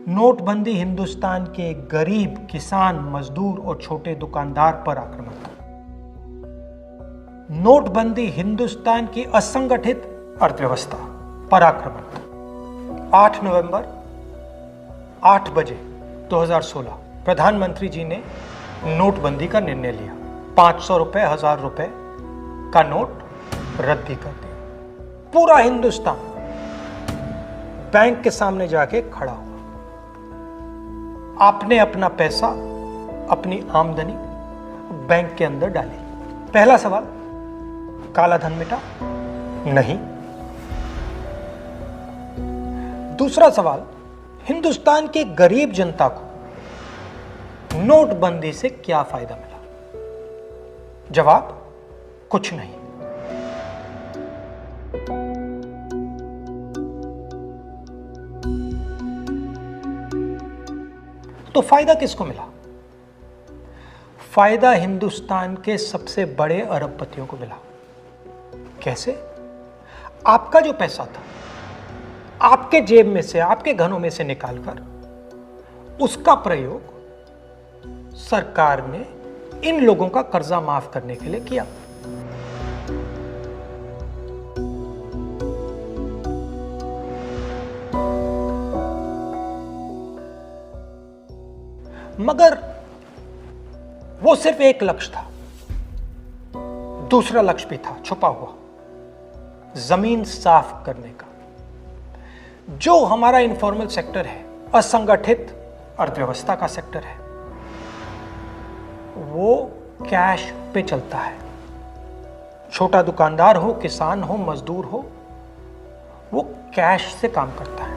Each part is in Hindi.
नोटबंदी हिंदुस्तान के गरीब, किसान, मजदूर और छोटे दुकानदार पर आक्रमण था। नोटबंदी हिंदुस्तान की असंगठित अर्थव्यवस्था पर आक्रमण था। 8 नवंबर 8 बजे 2016 प्रधानमंत्री जी ने नोटबंदी का निर्णय लिया। 500 रुपए, 1000 रुपए का नोट रद्द कर दिया। पूरा हिंदुस्तान बैंक के सामने जाके खड़ा हुआ। आपने अपना पैसा, अपनी आमदनी बैंक के अंदर डाली। पहला सवाल, काला धन मिटा? नहीं। दूसरा सवाल, हिंदुस्तान के गरीब जनता को नोटबंदी से क्या फायदा मिला? जवाब, कुछ नहीं। तो फायदा किसको मिला? फायदा हिंदुस्तान के सबसे बड़े अरबपतियों को मिला। कैसे? आपका जो पैसा था, आपके जेब में से, आपके घरों में से निकालकर उसका प्रयोग सरकार ने इन लोगों का कर्जा माफ करने के लिए किया। मगर वो सिर्फ एक लक्ष्य था। दूसरा लक्ष्य भी था छुपा हुआ, जमीन साफ करने का। जो हमारा इनफॉर्मल सेक्टर है, असंगठित अर्थव्यवस्था का सेक्टर है, वो कैश पे चलता है। छोटा दुकानदार हो, किसान हो, मजदूर हो, वो कैश से काम करता है।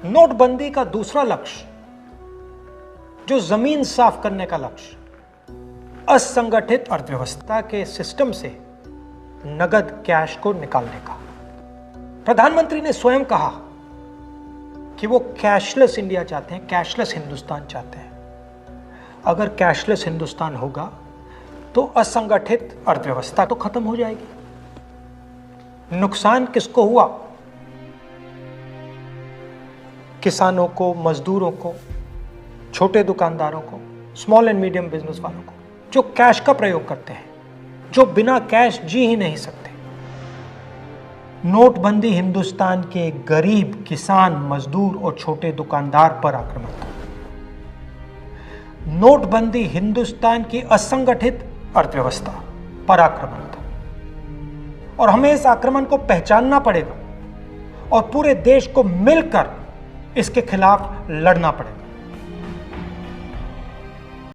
नोटबंदी का दूसरा लक्ष्य, जो जमीन साफ करने का लक्ष्य, असंगठित अर्थव्यवस्था के सिस्टम से नगद कैश को निकालने का। प्रधानमंत्री ने स्वयं कहा कि वो कैशलेस इंडिया चाहते हैं, कैशलेस हिंदुस्तान चाहते हैं। अगर कैशलेस हिंदुस्तान होगा तो असंगठित अर्थव्यवस्था तो खत्म हो जाएगी। नुकसान किसको हुआ? किसानों को, मजदूरों को, छोटे दुकानदारों को, स्मॉल एंड मीडियम बिजनेस वालों को, जो कैश का प्रयोग करते हैं, जो बिना कैश जी ही नहीं सकते। नोटबंदी हिंदुस्तान के गरीब, किसान, मजदूर और छोटे दुकानदार पर आक्रमण था। नोटबंदी हिंदुस्तान की असंगठित अर्थव्यवस्था पर आक्रमण था। और हमें इस आक्रमण को पहचानना पड़ेगा और पूरे देश को मिलकर इसके खिलाफ लड़ना पड़ेगा।